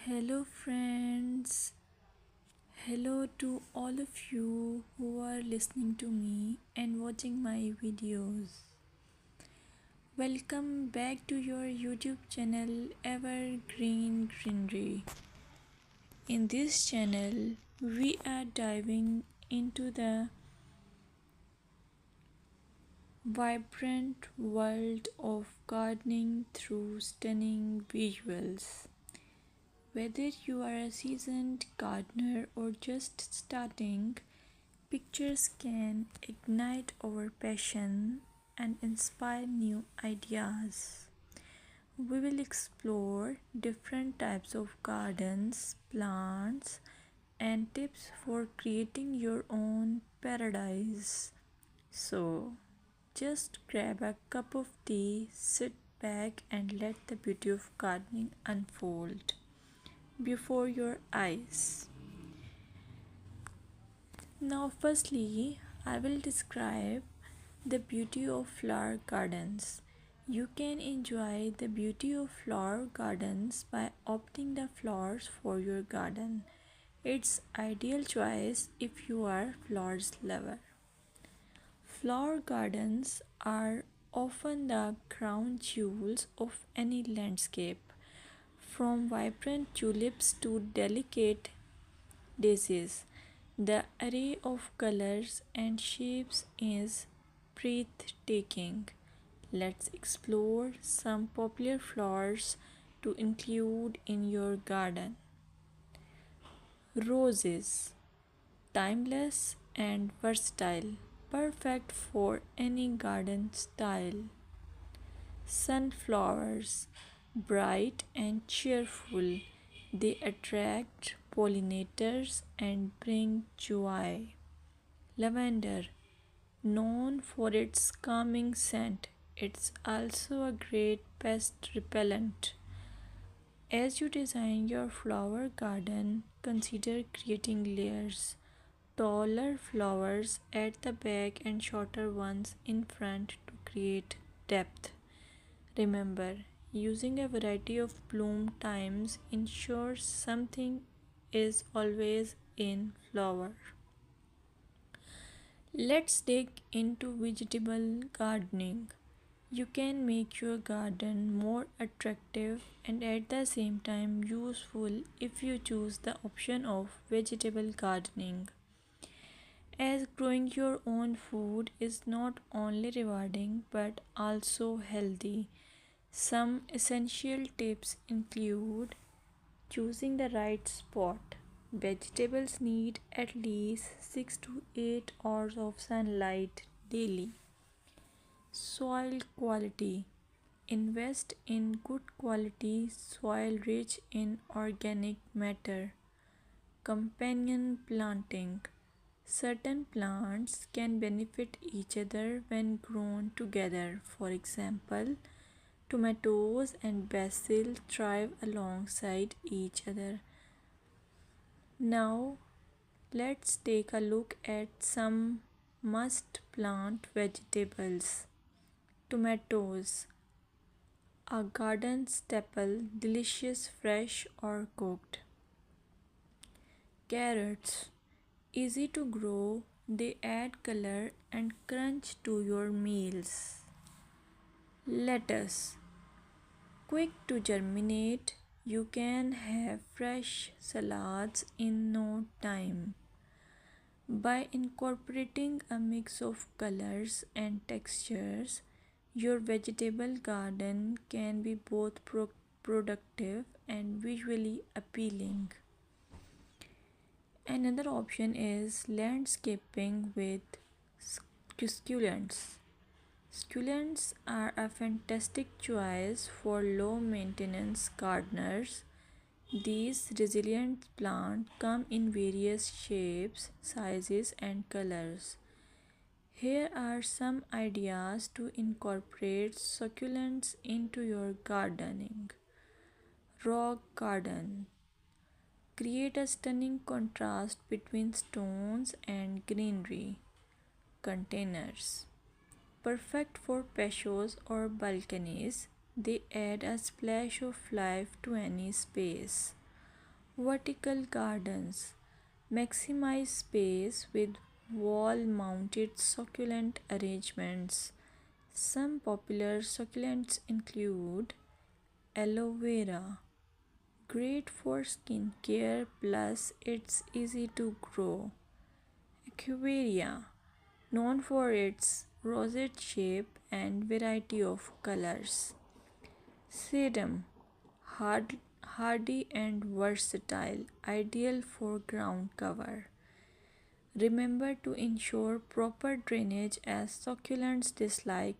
Hello, friends. Hello to all of you who are listening to me and watching my videos. Welcome back to your YouTube channel Evergreen Greenery. In this channel, we are diving into the vibrant world of gardening through stunning visuals. Whether you are a seasoned gardener or just starting, pictures can ignite our passion and inspire new ideas. We will explore different types of gardens, plants, and tips for creating your own paradise. So, just grab a cup of tea, sit back, and let the beauty of gardening unfold before your eyes. Now, firstly, I will describe the beauty of flower gardens. You can enjoy the beauty of flower gardens by opting the flowers for your garden. It's ideal choice if you are flowers lover. Flower gardens are often the crown jewels of any landscape, from vibrant tulips to delicate daisies. The array of colors and shapes is breathtaking. Let's explore some popular flowers to include in your garden. Roses, timeless and versatile, perfect for any garden style. Sunflowers, bright and cheerful, they attract pollinators and bring joy. Lavender, known for its calming scent, it's also a great pest repellent. As you design your flower garden, consider creating layers. Taller flowers at the back and shorter ones in front to create depth. Remember, using a variety of bloom times ensures something is always in flower. Let's dig into vegetable gardening. You can make your garden more attractive and at the same time useful if you choose the option of vegetable gardening. As growing your own food is not only rewarding but also healthy. Some essential tips include choosing the right spot. Vegetables need at least 6 to 8 hours of sunlight daily. Soil quality. Invest in good quality soil rich in organic matter. Companion planting. Certain plants can benefit each other when grown together. For example, tomatoes and basil thrive alongside each other. Now, let's take a look at some must plant vegetables. Tomatoes, a garden staple, delicious fresh or cooked. Carrots, easy to grow, they add color and crunch to your meals. Lettuce, quick to germinate, you can have fresh salads in no time. By incorporating a mix of colors and textures, your vegetable garden can be both productive and visually appealing. Another option is landscaping with succulents. Succulents are a fantastic choice for low maintenance gardeners. These resilient plants come in various shapes, sizes, and colors. Here are some ideas to incorporate succulents into your gardening. Rock garden. Create a stunning contrast between stones and greenery. Containers. Perfect for patios or balconies, they add a splash of life to any space. Vertical gardens maximize space with wall mounted succulent arrangements. Some popular succulents include aloe vera, great for skin care plus it's easy to grow. Equivarium, known for its rosette shape and variety of colors. Sedum, hardy and versatile, ideal for ground cover. Remember to ensure proper drainage as succulents dislike